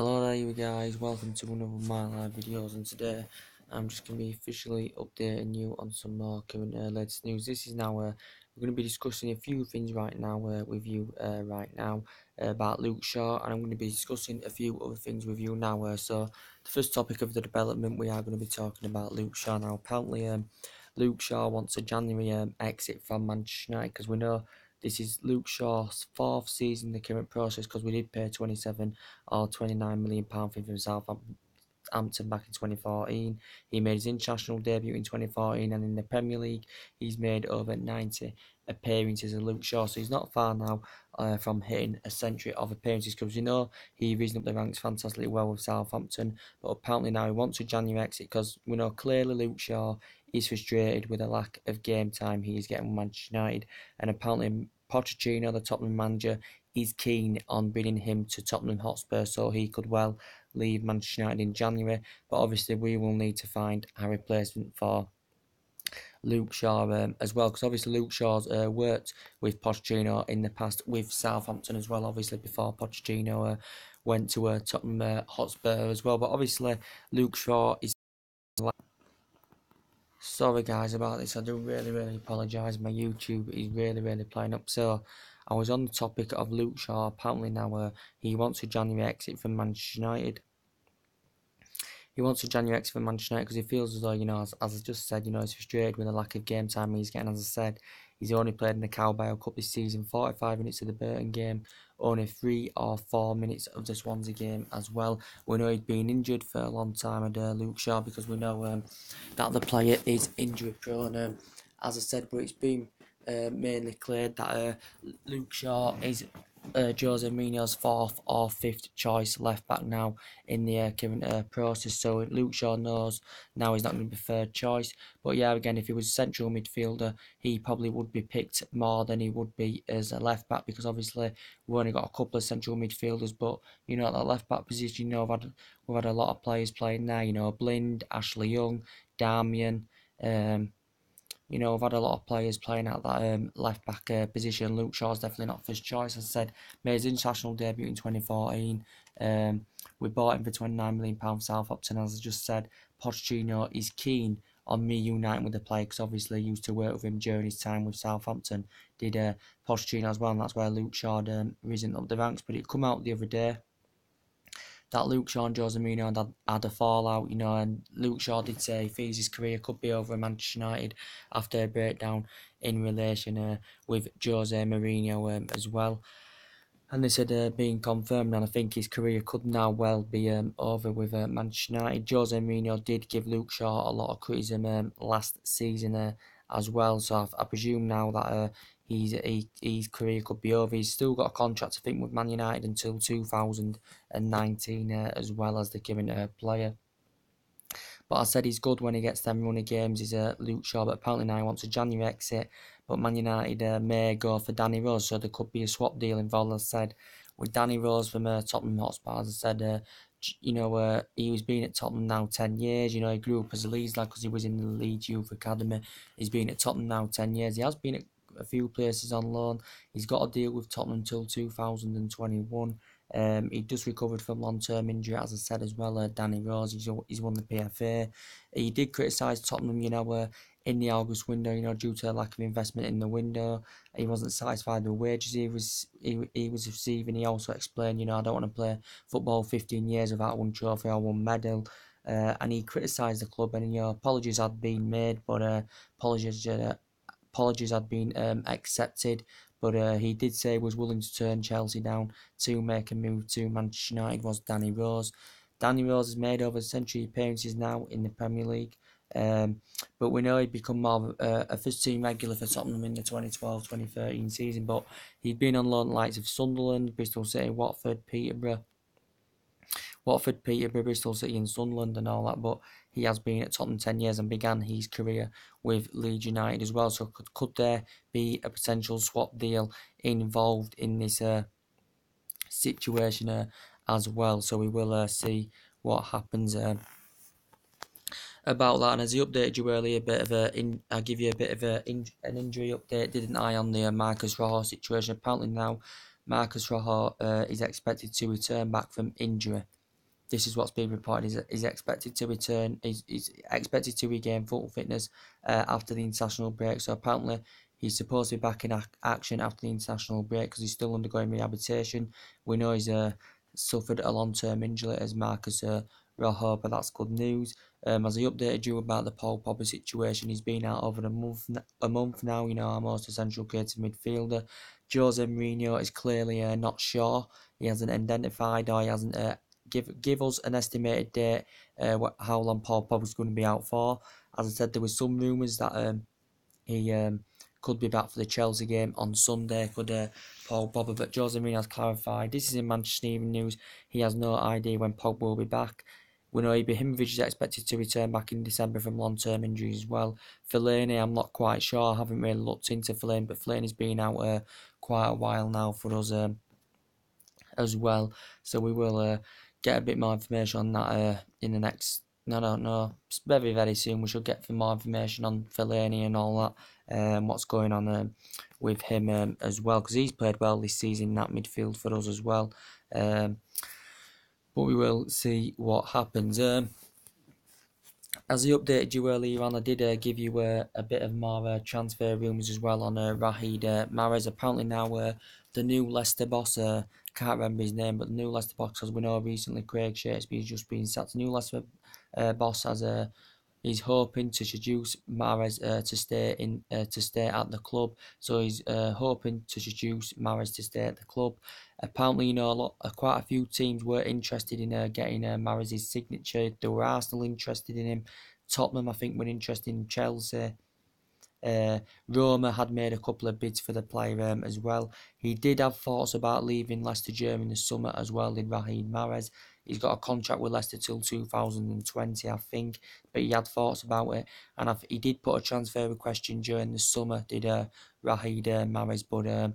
Hello there you guys, welcome to another of my live videos, and today I'm just going to be officially updating you on some more current latest news. This is now, we're going to be discussing a few things right now with you right now about Luke Shaw, and I'm going to be discussing a few other things with you now. So the first topic of the development, we are going to be talking about Luke Shaw now. Apparently Luke Shaw wants a January exit from Manchester United, because we know this is Luke Shaw's fourth season in the current process, because we did pay 27 or £29 million for him from Southampton back in 2014. He made his international debut in 2014, and in the Premier League he's made over 90 appearances of Luke Shaw, so he's not far now from hitting a century of appearances, because you know he risen up the ranks fantastically well with Southampton, but apparently now he wants a January exit, because we know clearly Luke Shaw is frustrated with the lack of game time he is getting with Manchester United, and apparently Pochettino, the Tottenham manager, is keen on bringing him to Tottenham Hotspur, so he could well leave Manchester United in January. But obviously we will need to find a replacement for Luke Shaw as well, because obviously Luke Shaw's worked with Pochettino in the past with Southampton as well, obviously before Pochettino went to Tottenham Hotspur as well. But obviously Luke Shaw is... Sorry guys about this, I do really apologise, my YouTube is really playing up. So I was on the topic of Luke Shaw. Apparently now he wants a January exit from Manchester United. He wants a January exit from Manchester United because he feels as though, you know, as I just said, you know, he's frustrated with the lack of game time he's getting. As I said, he's only played in the Carabao Cup this season, 45 minutes of the Burton game, only 3 or 4 minutes of the Swansea game as well. We know he'd been injured for a long time at Luke Shaw, because we know that the player is injury prone. As I said, but it's been mainly cleared that Luke Shaw is Jose Mourinho's 4th or 5th choice left back now in the current process. So Luke Shaw knows now he's not going to be 3rd choice. But yeah, again, if he was a central midfielder, he probably would be picked more than he would be as a left back, because obviously we've only got a couple of central midfielders. But you know, at that left back position, you know, we've had a lot of players playing there. You know, Blind, Ashley Young, Darmian. You know, I've had a lot of players playing at that left back position. Luke Shaw's definitely not first choice. As I said, made his international debut in 2014. We bought him for £29 million Southampton. As I just said, Pochettino is keen on reuniting with the player, because obviously he used to work with him during his time with Southampton. Did Pochettino as well, and that's where Luke Shaw risen up the ranks. But it come out the other day that Luke Shaw and Jose Mourinho had a fallout, you know, and Luke Shaw did say he feels his career could be over at Manchester United after a breakdown in relation with Jose Mourinho as well. And they said being confirmed, and I think his career could now well be over with Manchester United. Jose Mourinho did give Luke Shaw a lot of criticism last season as well, so I presume now that his career could be over. He's still got a contract, I think, with Man United until 2019 as well as the current player. But I said he's good when he gets them running games, is Luke Shaw, but apparently now he wants a January exit. But Man United may go for Danny Rose, so there could be a swap deal involved, as I said, with Danny Rose from Tottenham Hotspur. As I said, you know, he was been at Tottenham now 10 years. You know, he grew up as a Leeds lad because he was in the Leeds Youth Academy. He's been at Tottenham now 10 years. He has been at a few places on loan. He's got a deal with Tottenham until 2021. He just recovered from long-term injury, as I said as well. Danny Rose, he's won the PFA. He did criticise Tottenham, you know, in the August window, you know, due to a lack of investment in the window. He wasn't satisfied with the wages he was receiving. He also explained, you know, I don't want to play football 15 years without one trophy or one medal. And he criticised the club, and you know, apologies had been made, but apologies had been accepted. But he did say he was willing to turn Chelsea down to make a move to Manchester United, was Danny Rose. Danny Rose has made over a century appearances now in the Premier League. But we know he'd become more of a first team regular for Tottenham in the 2012-2013 season. But he'd been on loan likes of Sunderland, Bristol City, Watford, Peterborough, Bristol City and Sunderland and all that, but he has been at Tottenham 10 years and began his career with Leeds United as well. So could there be a potential swap deal involved in this situation as well? So we will see what happens about that. And as I updated you earlier, I give you a bit of an injury update, didn't I, on the Marcus Rojo situation. Apparently now Marcus Rojo is expected to return back from injury this is what's being reported. He's expected to return. He's expected to regain full fitness after the international break. So apparently he's supposed to be back in action after the international break because he's still undergoing rehabilitation. We know he's suffered a long-term injury as Marcus Rojo, but that's good news. As I updated you about the Paul Pogba situation, he's been out over a month now. You know, our most essential creative midfielder. Jose Mourinho is clearly not sure. He hasn't identified, or he hasn't give us an estimated date how long Paul Pogba's going to be out for. As I said, there was some rumours that he could be back for the Chelsea game on Sunday, could Paul Pogba, but Jose Mourinho has clarified. This is in Manchester Evening News. He has no idea when Pogba will be back. We know Ibrahimovic is expected to return back in December from long-term injuries as well. Fellaini, I'm not quite sure. I haven't really looked into Fellaini, but Fellaini's been out quite a while now for us as well. So we will get a bit more information on that in the next, I don't know, very, very soon. We should get more information on Fellaini and all that, what's going on with him as well, because he's played well this season in that midfield for us as well. But we will see what happens. As I updated you earlier on, I did give you a bit of more transfer rumours as well on Riyad Mahrez. Apparently now the new Leicester boss, can't remember his name, but the new Leicester boss, as we know recently, Craig Shakespeare's just been sacked. The new Leicester boss he's hoping to seduce Mahrez to stay at the club. So he's hoping to seduce Mahrez to stay at the club. Apparently, you know, quite a few teams were interested in getting Mahrez's signature. There were Arsenal interested in him. Tottenham, I think, were interested in Chelsea. Roma had made a couple of bids for the player as well. He did have thoughts about leaving Leicester during the summer as well, did Riyad Mahrez. He's got a contract with Leicester till 2020, I think, but he had thoughts about it, and he did put a transfer request in during the summer, did Riyad Mahrez, but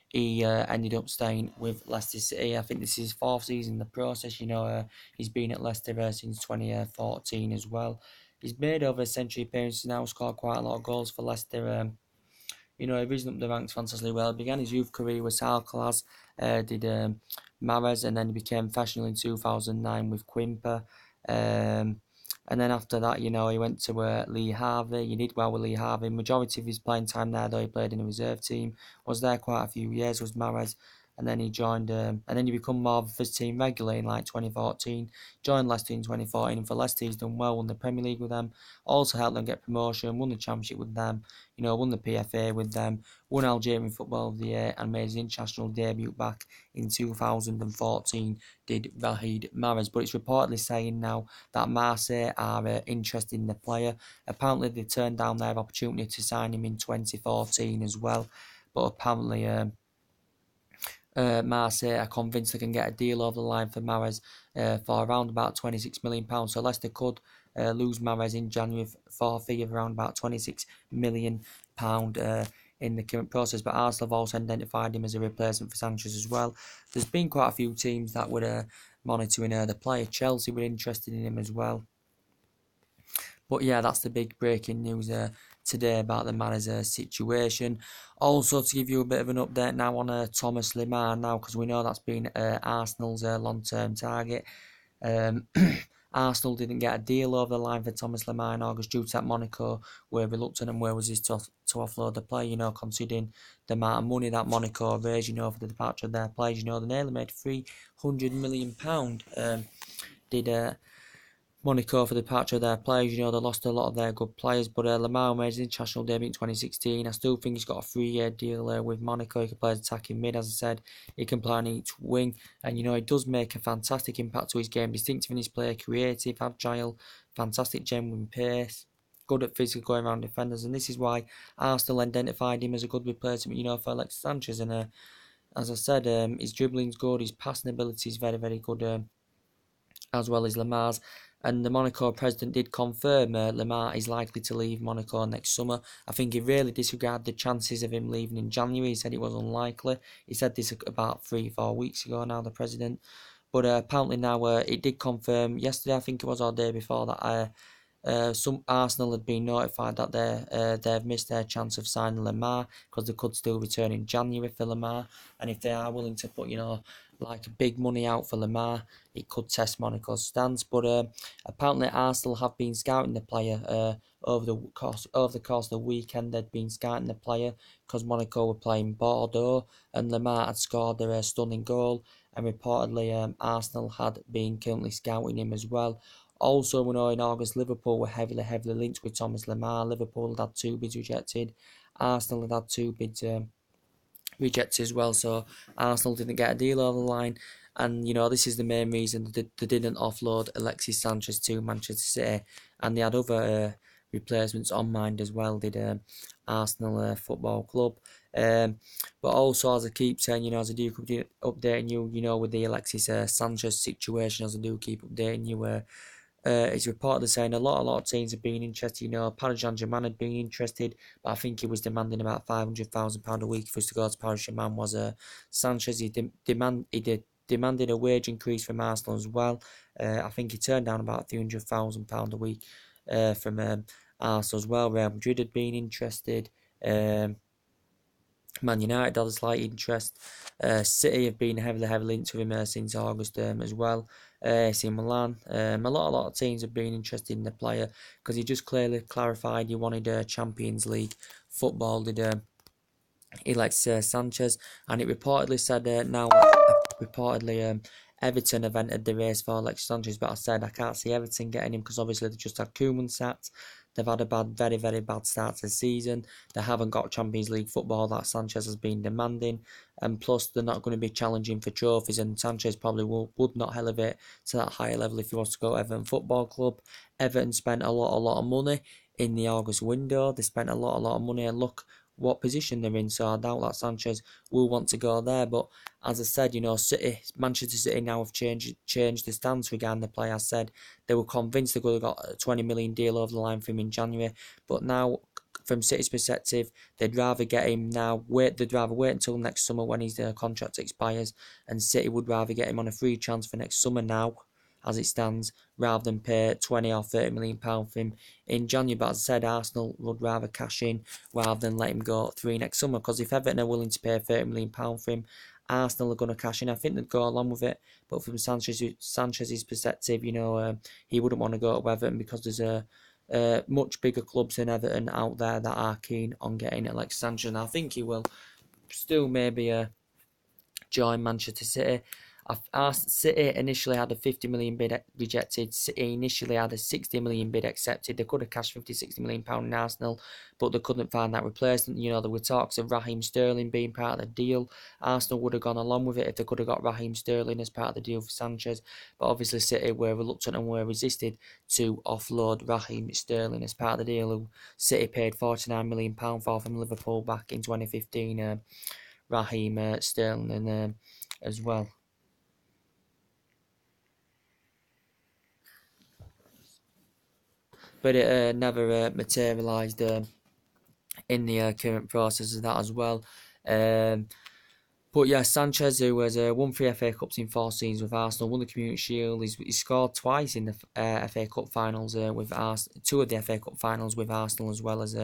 he ended up staying with Leicester City. I think this is his fourth season in the process. You know, he's been at Leicester since 2014 as well. He's made over a century appearances now, scored quite a lot of goals for Leicester. You know, he risen up the ranks fantastically well. He began his youth career with Salclas, did Mahrez, and then he became professional in 2009 with Quimper. And then after that, you know, he went to Lee Harvey. He did well with Lee Harvey. Majority of his playing time there, though, he played in a reserve team. Was there quite a few years, was Mahrez. And then he joined, and then he become more of a first team regular in like 2014. Joined Leicester in 2014, and for Leicester he's done well, won the Premier League with them, also helped them get promotion, won the Championship with them, you know, won the PFA with them, won Algerian Football of the Year, and made his international debut back in 2014, did Riyad Mahrez. But it's reportedly saying now that Marseille are interested in the player. Apparently they turned down their opportunity to sign him in 2014 as well, but apparently Marseille are convinced they can get a deal over the line for Mahrez for around about £26 million. So Leicester could lose Mahrez in January for a fee of around about £26 million in the current process. But Arsenal have also identified him as a replacement for Sanchez as well. There's been quite a few teams that were monitoring the player. Chelsea were interested in him as well. But yeah, that's the big breaking news today about the Mahrez situation. Also, to give you a bit of an update now on Thomas Lemar now, because we know that's been Arsenal's long-term target. Arsenal didn't get a deal over the line for Thomas Lemar in August due to that Monaco were reluctant and where was his to offload the player, you know, considering the amount of money that Monaco raised, you know, for the departure of their players. You know, they nearly made £300 million did Monaco for the departure of their players. You know, they lost a lot of their good players, but Lemar made his international debut in 2016. I still think he's got a 3-year deal with Monaco. He can play as attacking mid, as I said. He can play on each wing, and you know, he does make a fantastic impact to his game. Distinctive in his play, creative, agile, fantastic genuine pace, good at physically going around defenders, and this is why Arsenal identified him as a good replacement, you know, for Alexis Sanchez. And as I said, his dribbling's good, his passing ability is very, very good, as well as Lemar's. And the Monaco president did confirm Lemar is likely to leave Monaco next summer. I think he really disregarded the chances of him leaving in January. He said it was unlikely. He said this about 3-4 weeks ago now, the president. But apparently now it did confirm yesterday, I think it was, or day before, that some Arsenal had been notified that they've missed their chance of signing Lemar because they could still return in January for Lemar, and if they are willing to put, you know, like a big money out for Lamar. It could test Monaco's stance, but apparently Arsenal have been scouting the player over the course of the weekend. They'd been scouting the player because Monaco were playing Bordeaux, and Lamar had scored their stunning goal, and reportedly Arsenal had been currently scouting him as well. Also, we know in August Liverpool were heavily linked with Thomas Lamar. Liverpool had 2 bids rejected. Arsenal had 2 bids rejected as well, so Arsenal didn't get a deal over the line. And this is the main reason they didn't offload Alexis Sanchez to Manchester City, and they had other replacements on mind as well. Did Arsenal Football Club, but also, as I keep saying, as I do keep updating you, with the Alexis Sanchez situation, as I do keep updating you. It's reportedly saying a lot of teams have been interested. Paris Saint-Germain had been interested, but I think he was demanding about £500,000 a week for us to go to Paris Saint-Germain. Was Sanchez? He demanded a wage increase from Arsenal as well. I think he turned down about £300,000 a week from Arsenal as well. Real Madrid had been interested. Man United had a slight interest. City have been heavily into him since August as well. AC Milan, a lot of teams have been interested in the player because he just clearly clarified he wanted Champions League football. Did Alexis Sanchez, and it reportedly said Everton have entered the race for Alexis Sanchez, but I said I can't see Everton getting him because obviously they just had Koeman sacked. They've had a very bad start to the season. They haven't got Champions League football that Sanchez has been demanding, and plus they're not going to be challenging for trophies. And Sanchez probably would not elevate to that higher level if he wants to go to Everton Football Club. Everton spent a lot of money in the August window. They spent a lot of money, and look what position they're in. So I doubt that Sanchez will want to go there. But as I said, Manchester City now have changed the stance regarding the player. I said they were convinced they could have got a 20 million deal over the line for him in January, but now, from City's perspective, they'd rather get him now. They'd rather wait until next summer when his contract expires, and City would rather get him on a free transfer next summer now, as it stands, rather than pay £20 or £30 million for him in January. But as I said, Arsenal would rather cash in rather than let him go free next summer, because if Everton are willing to pay £30 million for him, Arsenal are going to cash in. I think they'd go along with it, but from Sanchez's perspective, he wouldn't want to go to Everton because there's much bigger clubs than Everton out there that are keen on getting Alexis Sanchez. And I think he will still maybe join Manchester City. City initially had a 50 million bid rejected. City initially had a 60 million bid accepted. They could have cashed £50-60 million in Arsenal, but they couldn't find that replacement. There were talks of Raheem Sterling being part of the deal. Arsenal would have gone along with it if they could have got Raheem Sterling as part of the deal for Sanchez, but obviously City were reluctant and were resisted to offload Raheem Sterling as part of the deal. City paid £49 million for from Liverpool back in 2015. Raheem Sterling as well. But it never materialised in the current process of that as well. But yeah, Sanchez, who has won 3 FA Cups in 4 seasons with Arsenal, won the Community Shield, he scored twice in the FA Cup finals with Arsenal, 2 of the FA Cup finals with Arsenal, as well as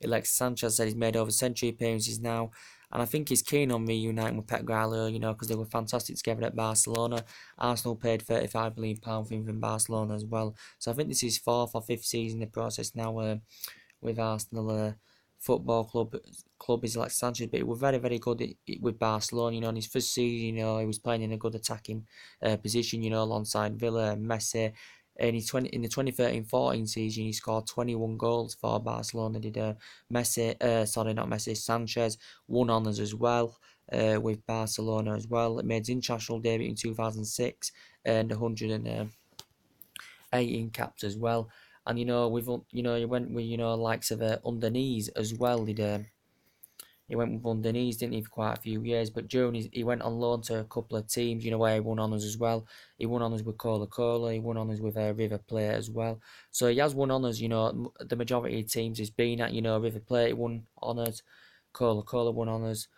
Alexis Sanchez said he's made over century appearances now. And I think he's keen on reuniting with Pep Guardiola, because they were fantastic together at Barcelona. Arsenal paid £35 million for him from Barcelona as well. So I think this is 4th or 5th season in the process now with Arsenal Football Club is Alexis Sanchez, but he was very good with Barcelona. In his first season, he was playing in a good attacking position, alongside Villa and Messi. In the 2013-14 season, he scored 21 goals for Barcelona. Did Sanchez won honours as well with Barcelona as well. It made his international debut in 2006 and 118 caps as well. And he went with likes of Underneath as well. He went with Underneath, didn't he, for quite a few years. But during he went on loan to a couple of teams, where he won honours as well. He won honours with Coca-Cola, he won honours with River Plate as well. So he has won honours, the majority of teams he's been at, River Plate, he won honours, Coca-Cola won honours,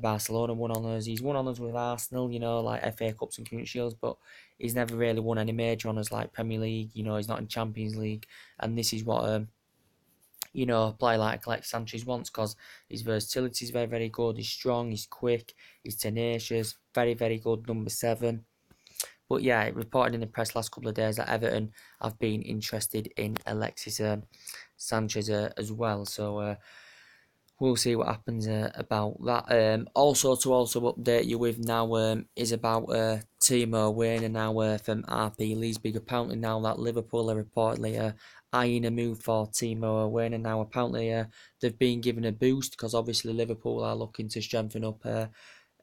Barcelona won honours. He's won honours with Arsenal, like FA Cups and Community Shields, but he's never really won any major honours like Premier League, he's not in Champions League. And this is what you know, a player like Alexis Sanchez wants, because his versatility is very, very good. He's strong, he's quick, he's tenacious, very, very good number 7. But yeah, it reported in the press last couple of days that Everton have been interested in Alexis Sanchez as well. So we'll see what happens about that. Also to update you with now is about Timo Werner now from RB Leipzig. Apparently now that Liverpool are reportedly eyeing a move for Timo Werner. Now apparently they've been given a boost, because obviously Liverpool are looking to strengthen up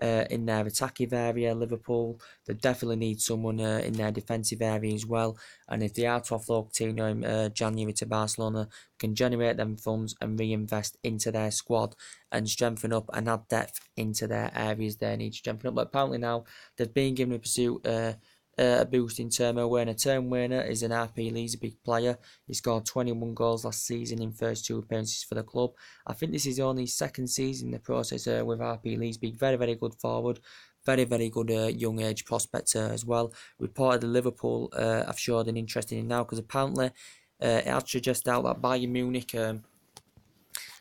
in their attacking area. Liverpool, they definitely need someone in their defensive area as well. And if they are to offload Coutinho in January to Barcelona, can generate them funds and reinvest into their squad and strengthen up and add depth into their areas they need to strengthen up. But apparently now they've been given a pursuit. A boost in Timo Werner. Timo Werner is an RB Leipzig player. He scored 21 goals last season in first 2 appearances for the club. I think this is only his second season in the process with RB Leipzig. Very, very good forward. Very, very good young age prospect as well. Reportedly Liverpool have showed an interest in him now, because apparently it has suggested out that Bayern Munich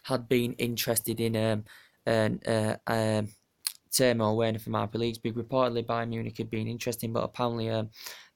had been interested in Timo Werner from RB Leipzig. Reportedly Bayern Munich had been interesting, but apparently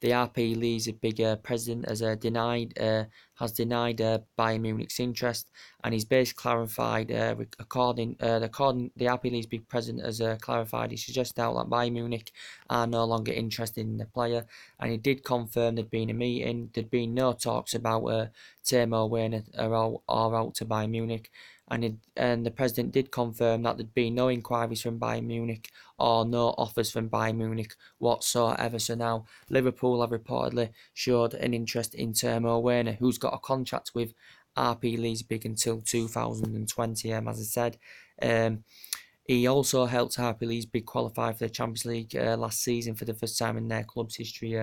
the RB Leipzig president has denied Bayern Munich's interest, and he's basically clarified, according the RB Leipzig president has clarified, he suggested out that Bayern Munich are no longer interested in the player, and he did confirm there'd been a meeting. There'd been no talks about Timo Werner or out to Bayern Munich. And the president did confirm that there'd been no inquiries from Bayern Munich or no offers from Bayern Munich whatsoever. So now Liverpool have reportedly showed an interest in Timo Werner, who's got a contract with RB Leipzig until 2020. As I said, he also helped RB Leipzig qualify for the Champions League last season for the first time in their club's history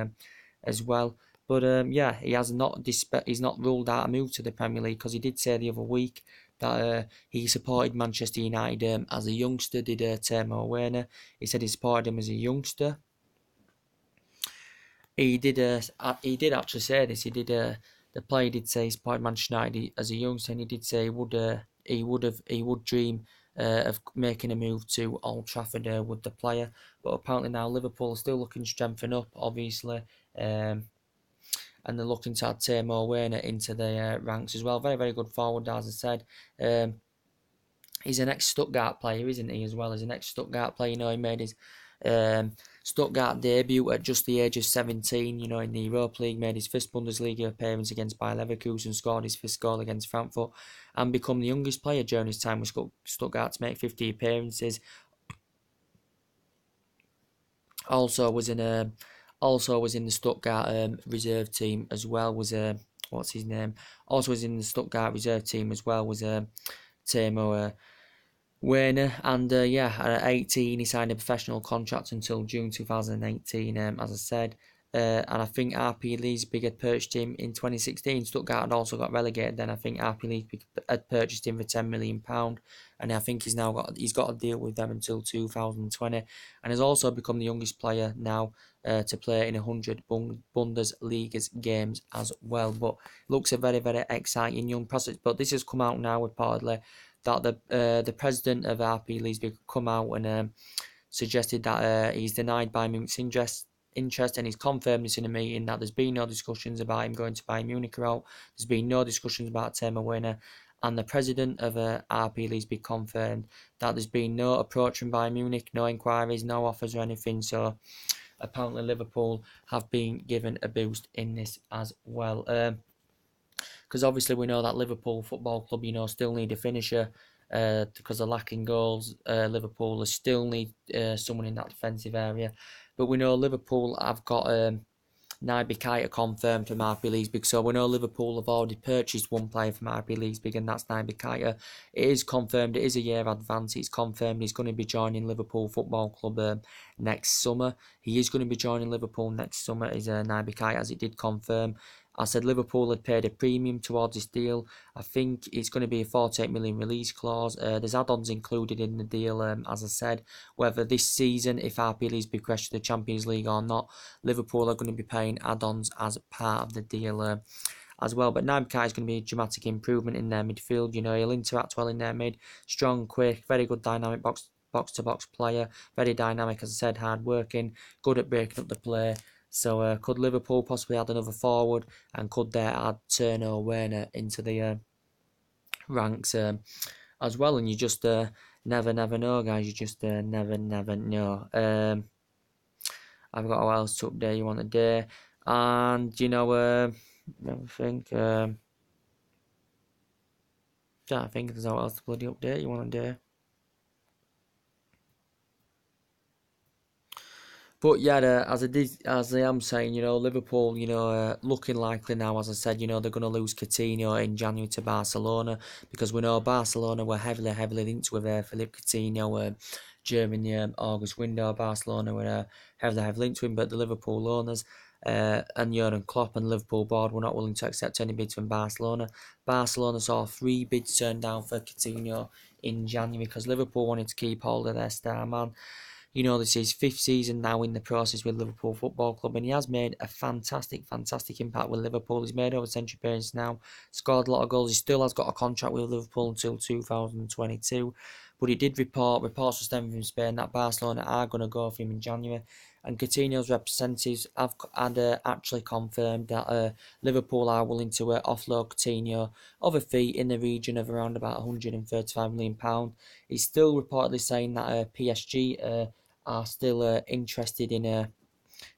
as well. But yeah, he's not ruled out a move to the Premier League, because he did say the other week that he supported Manchester United as a youngster, did Timo Werner. He said he supported him as a youngster. He did actually say this. The player did say he supported Manchester United as a youngster, and he did say he would dream of making a move to Old Trafford with the player. But apparently now Liverpool are still looking to strengthen up, obviously. And they're looking to add Timo Werner into the ranks as well. Very, very good forward, as I said. He's an ex-Stuttgart player, isn't he, as well? He's an ex-Stuttgart player. You know, he made his Stuttgart debut at just the age of 17, you know, in the Europa League, made his first Bundesliga appearance against Bayer Leverkusen, scored his first goal against Frankfurt, and become the youngest player during his time with Stuttgart to make 50 appearances. Also was in the Stuttgart reserve team as well. Was what's his name? Also was in the Stuttgart reserve team as well. Was Timo Werner, and yeah, at 18 he signed a professional contract until June 2018. As I said, and I think RB Leipzig had purchased him in 2016. Stuttgart had also got relegated. Then I think RB Leipzig had purchased him for £10 million, and I think he's got a deal with them until 2020, and has also become the youngest player now to play in 100 Bundesliga games as well. But looks a very, very exciting young prospect. But this has come out now reportedly that the president of RB Leipzig come out and suggested that he's denied Bayern Munich's interest, and he's confirmed this in a meeting that there's been no discussions about him going to Bayern Munich or out. There's been no discussions about Timo Werner, and the president of RB Leipzig confirmed that there's been no approach from Bayern Munich, no inquiries, no offers or anything. So apparently Liverpool have been given a boost in this as well. Because obviously we know that Liverpool Football Club, you know, still need a finisher because they're lacking goals. Liverpool still need someone in that defensive area. But we know Liverpool have got Naby Keita confirmed from RB Leipzig. So we know Liverpool have already purchased one player from RB Leipzig, and that's Naby Keita. It is confirmed, it is a year advance. It's confirmed he's going to be joining Liverpool Football Club next summer. He is going to be joining Liverpool next summer, is Naby Keita, as it did confirm. I said Liverpool had paid a premium towards this deal. I think it's going to be a 48 million release clause. There's add-ons included in the deal, as I said. Whether this season, if RB Leipzig progress to the Champions League or not, Liverpool are going to be paying add-ons as part of the deal. as well. But Naby Keita is going to be a dramatic improvement in their midfield. You know, he'll interact well in their mid, strong, quick, very good dynamic box-to-box player, very dynamic, as I said, hard-working, good at breaking up the play. So could Liverpool possibly add another forward, and could they add Turner Werner into the ranks as well? And you just never know, guys. You just never know. I've got what else to update you on today, and you know, I think I think there's no else to bloody update you on today. But yeah, as I am saying, you know, Liverpool, you know, looking likely now, as I said, you know, they're going to lose Coutinho in January to Barcelona, because we know Barcelona were heavily linked with Philippe Coutinho during the August window. Barcelona were heavily linked to him, but the Liverpool owners and Jurgen Klopp and Liverpool board were not willing to accept any bids from Barcelona. Barcelona saw 3 bids turned down for Coutinho in January because Liverpool wanted to keep hold of their star man. You know, this is his 5th season now in the process with Liverpool Football Club, and he has made a fantastic impact with Liverpool. He's made over 10 appearances now, scored a lot of goals. He still has got a contract with Liverpool until 2022, but he did reports were stemming from Spain that Barcelona are going to go for him in January, and Coutinho's representatives have actually confirmed that Liverpool are willing to offload Coutinho of a fee in the region of around about £135 million. He's still reportedly saying that PSG are still interested in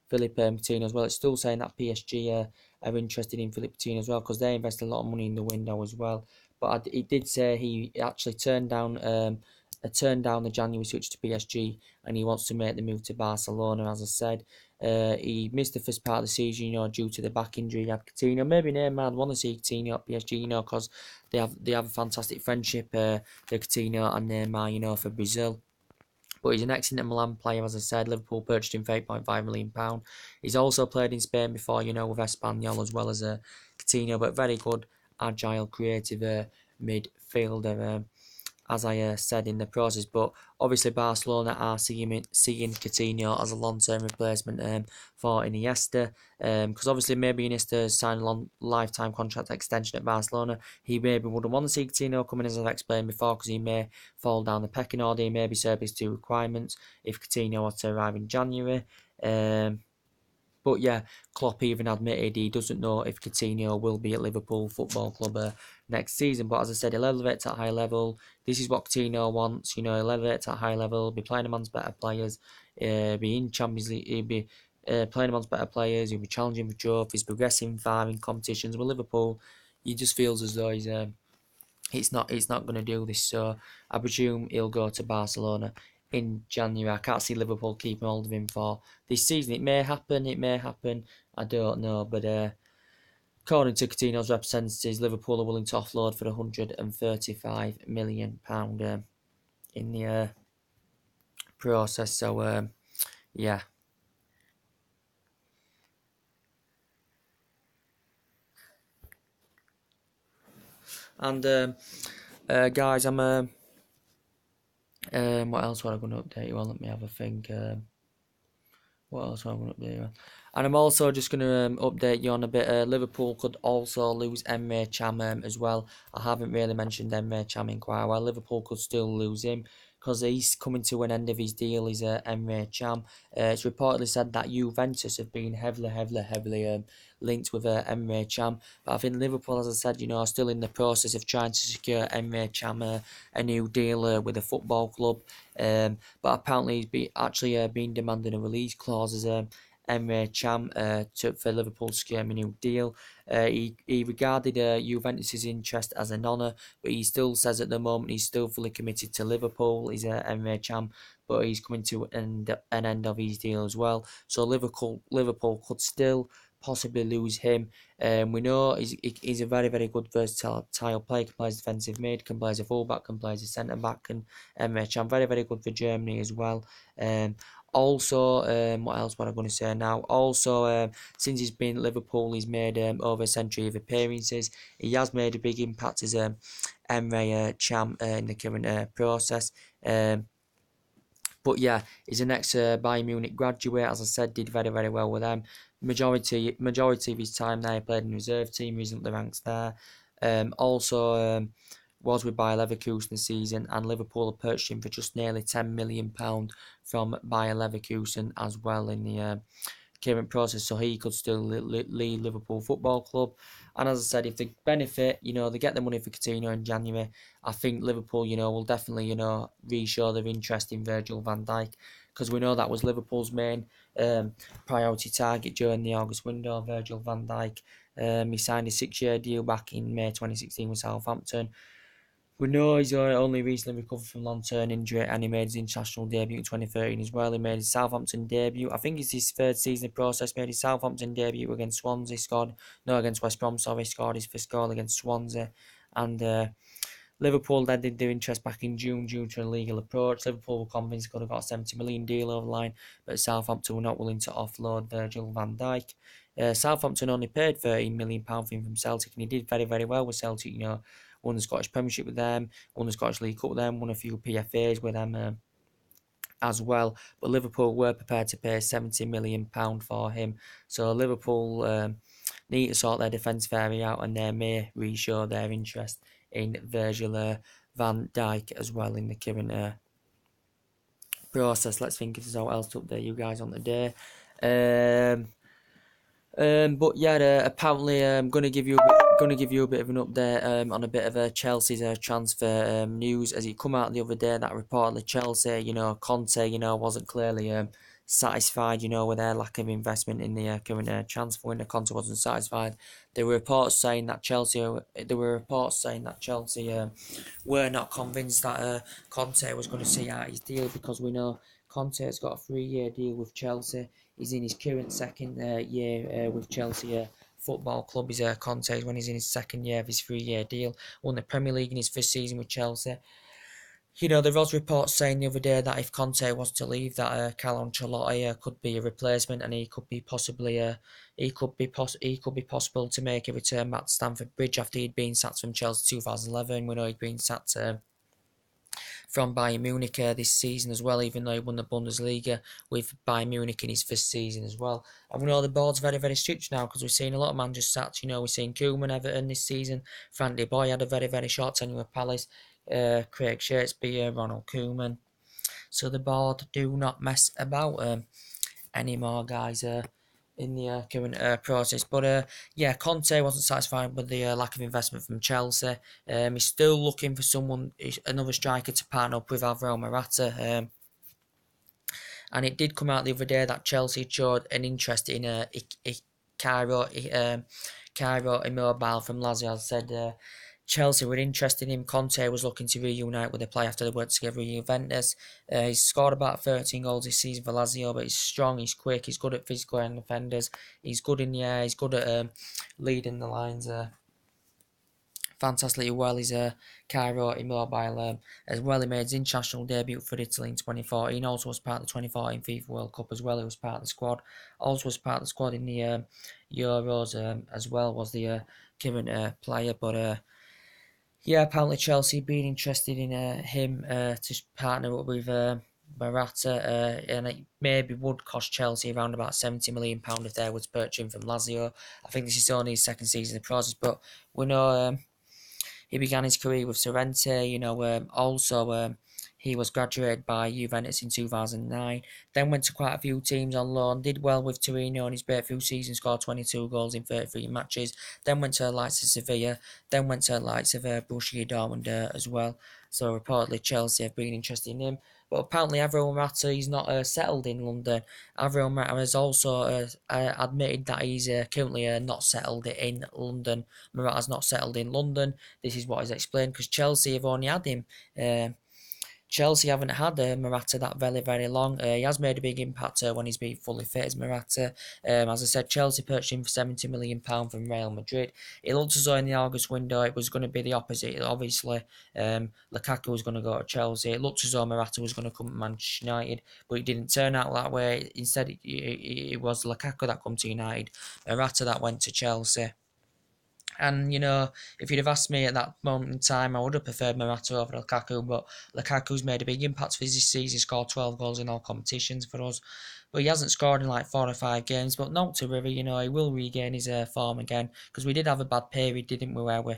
Philippe Coutinho as well. It's still saying that PSG are interested in Philippe Coutinho as well, because they invested a lot of money in the window as well. But he did say he actually turned down the January switch to PSG, and he wants to make the move to Barcelona. As I said, he missed the first part of the season, you know, due to the back injury he had. Coutinho, maybe Neymar want to see Coutinho at PSG, you know, because they have a fantastic friendship, the Coutinho and Neymar, you know, for Brazil. But he's an ex-Inter Milan player, as I said. Liverpool purchased him for £8.5 million. He's also played in Spain before, you know, with Espanyol as well as Coutinho, but very good, agile, creative midfielder, as I said in the process. But obviously Barcelona are seeing Coutinho as a long-term replacement for Iniesta, because obviously maybe Iniesta signed a lifetime contract extension at Barcelona. He maybe wouldn't want to see Coutinho coming, as I've explained before, because he may fall down the pecking order. He may be served his 2 requirements if Coutinho was to arrive in January. But yeah, Klopp even admitted he doesn't know if Coutinho will be at Liverpool Football Club next season. But as I said, he'll elevate to a high level. This is what Coutinho wants. You know, he'll elevate to a high level, be playing amongst better players, be in Champions League, he'll be playing amongst better players, he'll be challenging for trophies, progressing far in competitions. With Liverpool, he just feels as though he's not going to do this. So I presume he'll go to Barcelona in January. I can't see Liverpool keeping hold of him for this season. It may happen, I don't know, but according to Coutinho's representatives, Liverpool are willing to offload for £135 million in the process. So yeah. And guys, I'm what else was I going to update you on? Let me have a think. What else am I going to update you on? And I'm also just going to update you on a bit. Liverpool could also lose Emre Can as well. I haven't really mentioned Emre Can in quite a while. Liverpool could still lose him because he's coming to an end of his deal. Is Emre Can. It's reportedly said that Juventus have been heavily linked with Emre Can. But I think Liverpool, as I said, you know, are still in the process of trying to secure Emre Can a new deal with a football club. But apparently he's actually been demanding a release clause as Emre Can for Liverpool to secure a new deal. He regarded Juventus' interest as an honour, but he still says at the moment he's still fully committed to Liverpool. He's Emre Can, but he's coming to an end of his deal as well. So Liverpool could still possibly lose him. We know he's a very good versatile player. Can play as defensive mid, can play as a fullback, can play as a centre back, and Emre Can very good for Germany as well. Also, what else was I going to say now? Also, since he's been at Liverpool, he's made over a century of appearances. He has made a big impact as Emre Can in the current process. But yeah, he's an ex-Bayern Munich graduate, as I said, did very well with them. majority of his time there. He played in the reserve team, reasoned up the ranks there. Also was with Bayer Leverkusen this season, and Liverpool have purchased him for just nearly £10 million from Bayer Leverkusen as well in the current process, so he could still lead Liverpool Football Club. And as I said, if they benefit, they get the money for Coutinho in January, I think Liverpool, will definitely, re-show their interest in Virgil van Dijk, because we know that was Liverpool's main priority target during the August window. Virgil van Dijk, he signed a 6-year deal back in May 2016 with Southampton. We know he's only recently recovered from long-term injury, and he made his international debut in 2013 as well. He made his Southampton debut. I think it's his third season process. Made his Southampton debut against Swansea. Against West Brom. Scored his first goal against Swansea, and Liverpool then did their interest back in June due to a legal approach. Liverpool were convinced they could have got a £70 million deal over the line, but Southampton were not willing to offload Virgil van Dijk. Southampton only paid £13 million for him from Celtic, and he did very, very well with Celtic. Won the Scottish Premiership with them, won the Scottish League Cup with them, won a few PFAs with them as well. But Liverpool were prepared to pay £70 million for him. So Liverpool need to sort their defensive area out, and they may re-show their interest in Virgil van Dijk as well in the current process. Let's think if there's what else to update you guys on today. But yeah, apparently I'm gonna give you a bit of an update on a bit of Chelsea's transfer news, as it come out the other day that reportedly Chelsea, Conte, wasn't clearly satisfied, with their lack of investment in the current transfer window. Conte wasn't satisfied. There were reports saying that Chelsea were not convinced that Conte was going to see out his deal, because we know Conte has got a 3-year deal with Chelsea. He's in his current second year with Chelsea Football Club. He's Conte when he's in his second year of his 3-year deal. Won the Premier League in his first season with Chelsea. There was reports saying the other day that if Conte was to leave, that Carlo Ancelotti could be a replacement, and he could be possible to make a return back to Stamford Bridge after he'd been sacked from Chelsea 2011. We know he'd been sacked from Bayern Munich this season as well, even though he won the Bundesliga with Bayern Munich in his first season as well. And we know the board's very, very strict now, because we've seen a lot of managers sacked. We've seen Koeman, Everton this season. Frank de Boer had a very, very short tenure with Palace. Craig Shakespeare, Ronald Koeman. So the board do not mess about anymore, guys, in the current process. But yeah, Conte wasn't satisfied with the lack of investment from Chelsea. He's still looking for another striker to partner up with Alvaro Morata. And it did come out the other day that Chelsea showed an interest in Cairo Immobile from Lazio. As I said, Chelsea were interested in him. Conte was looking to reunite with the player after they worked together with Juventus. He's scored about 13 goals this season for Lazio, but he's strong, he's quick, he's good at physical end defenders, he's good in the air, he's good at leading the lines fantastically well. He's Cairo Immobile as well. He made his international debut for Italy in 2014. Also was part of the 2014 FIFA World Cup as well. He was part of the squad. Also was part of the squad in the Euros as well. Was the current player, but yeah, apparently Chelsea being interested in him to partner up with Morata, and it maybe would cost Chelsea around about £70 million if they were to purchase him from Lazio. I think this is only his second season in the process, but we know he began his career with Sorrento. Also he was graduated by Juventus in 2009, then went to quite a few teams on loan, did well with Torino in his breakthrough season, scored 22 goals in 33 matches, then went to the likes of Sevilla, then went to the likes of Borussia Dortmund as well. So reportedly Chelsea have been interested in him. But apparently Alvaro Morata is not settled in London. Alvaro Morata has also admitted that he's currently not settled in London. Morata's not settled in London. This is what is explained, because Chelsea have only had him. Chelsea haven't had Morata that very, very long. He has made a big impact when he's been fully fit as Morata. As I said, Chelsea purchased him for £70 million from Real Madrid. It looked as though in the August window it was going to be the opposite. Obviously, Lukaku was going to go to Chelsea. It looked as though Morata was going to come to Manchester United, but it didn't turn out that way. Instead, it was Lukaku that come to United, Morata that went to Chelsea. And, if you'd have asked me at that moment in time, I would have preferred Morata over Lukaku, but Lukaku's made a big impact for us this season, scored 12 goals in all competitions for us. But he hasn't scored in like 4 or 5 games. But note to River, he will regain his form again, because we did have a bad period, didn't we? Where we,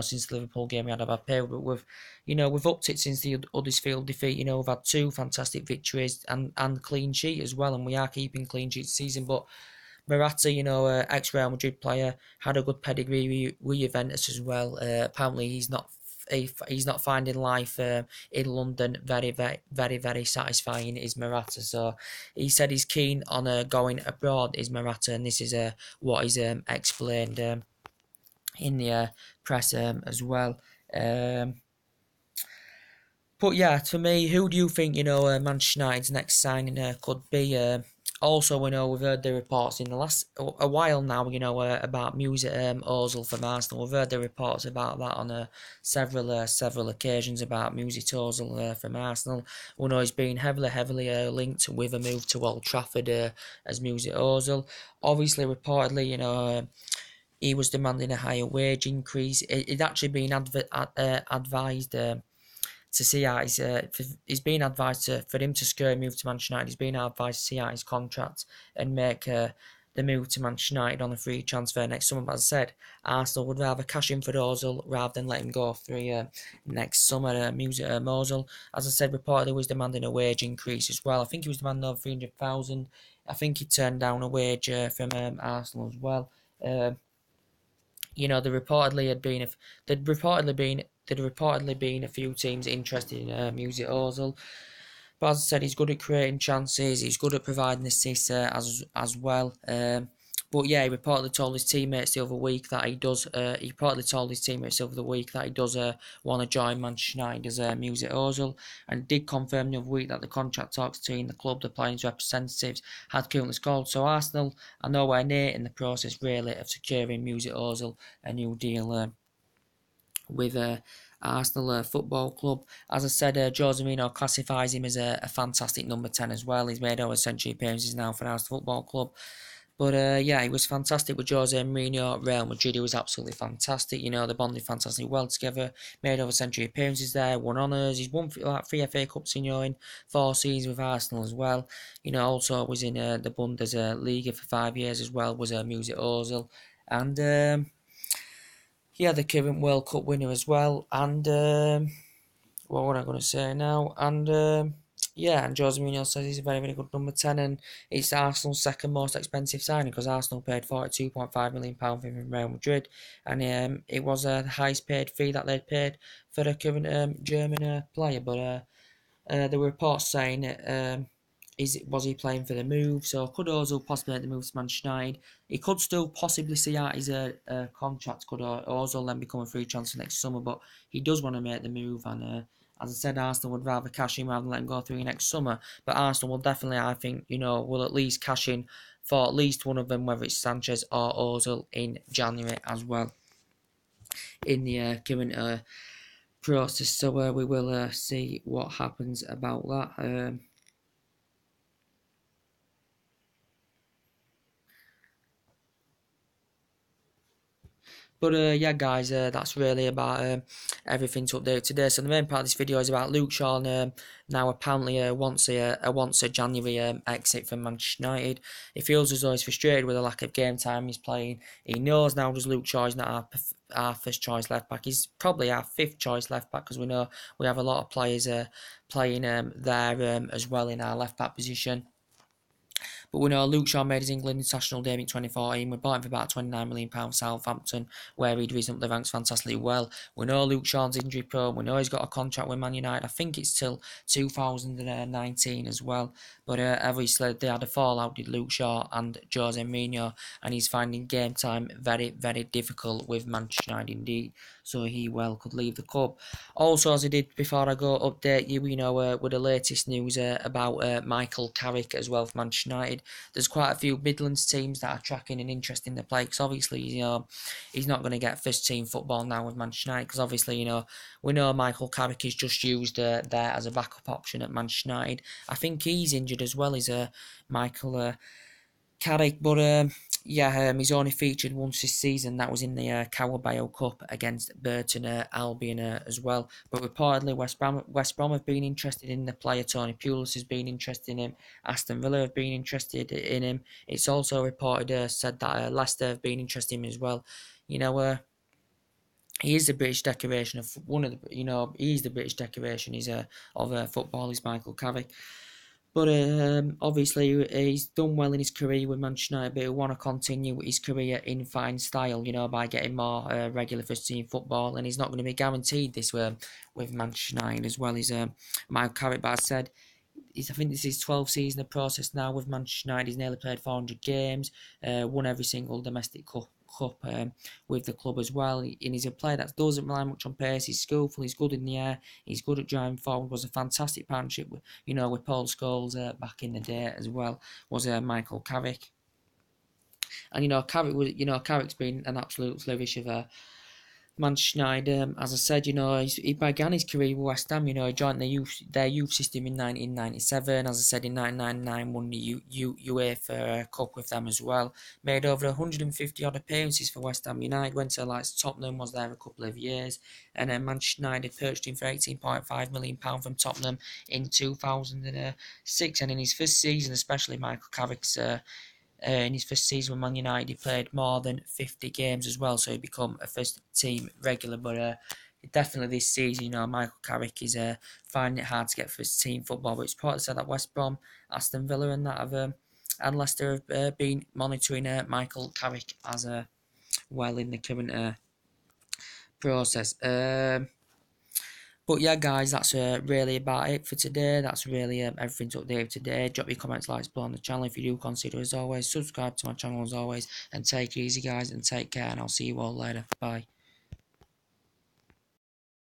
since the Liverpool game, we had a bad period. But we've upped it since the Huddersfield defeat. We've had 2 fantastic victories and clean sheet as well, and we are keeping clean sheet this season. But Morata, ex-Real Madrid player, had a good pedigree with Juventus as well. Apparently, he's not finding life in London very, very, very, very satisfying, is Morata. So he said he's keen on going abroad, is Morata, and this is what he's explained in the press as well. But yeah, to me, who do you think Manchester United's next signing could be? Also, we've heard the reports in the last a while now, about Mesut Ozil from Arsenal. We've heard the reports about that on several occasions about Mesut Ozil from Arsenal. We know he's been heavily linked with a move to Old Trafford as Mesut Ozil. Obviously, reportedly, he was demanding a higher wage increase. It'd actually been advised. To see out he's been advised for him to secure a move to Manchester United. He's been advised to see out his contract and make the move to Manchester United on a free transfer next summer. But as I said, Arsenal would rather cash in for Ozil rather than let him go free next summer. Mesut Ozil, as I said, reportedly was demanding a wage increase as well. I think he was demanding over 300,000. I think he turned down a wage from Arsenal as well. There reportedly been a few teams interested in Mesut Ozil. But as I said, he's good at creating chances. He's good at providing assists as well. But yeah, he reportedly told his teammates the other week that he does. Want to join Manchester United as Mesut Ozil, and did confirm the other week that the contract talks between the club, the players' representatives, had currently stalled. So Arsenal are nowhere near in the process really of securing Mesut Ozil a new deal with Arsenal Football Club. As I said, Jose Mourinho classifies him as a fantastic number 10 as well. He's made over century appearances now for Arsenal Football Club. But yeah, he was fantastic with Jose Mourinho at Real Madrid. He was absolutely fantastic. They bonded fantastically well together. Made over century appearances there, won honours. He's won 3 FA Cups in 4 seasons with Arsenal as well. Also was in the Bundesliga for 5 years as well. Was Mesut Ozil, and yeah, the current World Cup winner as well. And what was I going to say now? And yeah, and Jose Mourinho says he's a very, very good number 10, and it's Arsenal's second most expensive signing, because Arsenal paid £42.5 million for him from Real Madrid, and it was the highest paid fee that they'd paid for a current German player. But there were reports saying that was he playing for the move? So could Ozil possibly make the move to Manchester United? He could still possibly see out his contract. Could Ozil then become a free transfer next summer? But he does want to make the move, and as I said, Arsenal would rather cash in rather than let him go through next summer. But Arsenal will definitely, I think, will at least cash in for at least one of them, whether it's Sanchez or Ozil, in January as well, in the current process. So we will see what happens about that. But yeah, guys, that's really about everything to update today. So the main part of this video is about Luke Shaw, now apparently wants a January exit from Manchester United. He feels as though he's frustrated with the lack of game time he's playing. He knows now as Luke Shaw is not our first choice left back. He's probably our 5th choice left back, because we know we have a lot of players playing there as well in our left back position. But we know Luke Shaw made his England international debut in 2014. We bought him for about £29 million Southampton, where he'd risen up the ranks fantastically well. We know Luke Shaw's injury prone. We know he's got a contract with Man United. I think it's till 2019 as well. But obviously they had a fallout with Luke Shaw and Jose Mourinho, and he's finding game time very, very difficult with Manchester United indeed. So he well could leave the club. Also, as I did before I go update you, with the latest news about Michael Carrick as well for Manchester United. There's quite a few Midlands teams that are tracking and interested in the play, because obviously, he's not going to get first team football now with Manchester United, because obviously, we know Michael Carrick is just used there as a backup option at Manchester United. I think he's injured as well as Michael Carrick, but Yeah, he's only featured once this season. That was in the Carabao Cup against Burton Albion as well. But reportedly, West Brom have been interested in the player. Tony Pulis has been interested in him. Aston Villa have been interested in him. It's also reported said that Leicester have been interested in him as well. You know, he is the British decoration of one of the. You know, he's the British decoration. He's of football. He's Michael Carrick. But obviously, he's done well in his career with Manchester United, but he'll want to continue his career in fine style, you know, by getting more regular first team football. And he's not going to be guaranteed this with Manchester United as well as Michael Carrick. But I said, I think this is 12 season of process now with Manchester United. He's nearly played 400 games, won every single domestic cup with the club as well. And he's a player that doesn't rely much on pace. He's skillful. He's good in the air. He's good at driving forward. Was a fantastic partnership with Paul Scholes back in the day as well. Was Michael Carrick. And Carrick's been an absolute flourish of Manchester United, as I said, he began his career with West Ham. He joined their youth system in 1997. As I said, in 1999, won the UEFA Cup with them as well. Made over 150 odd appearances for West Ham United. Went to Tottenham, was there a couple of years, and then Manchester United purchased him for £18.5 million from Tottenham in 2006. And in his first season, especially Michael Carrick's. In his first season with Man United, he played more than 50 games as well, so he become a first team regular. But definitely this season, Michael Carrick is finding it hard to get first team football. But it's probably said that West Brom, Aston Villa, and and Leicester have been monitoring Michael Carrick as well in the current process. But yeah, guys, that's really about it for today. That's really everything to update today. Drop your comments, likes below on the channel if you do consider, as always. Subscribe to my channel as always. And take it easy, guys, and take care. And I'll see you all later. Bye.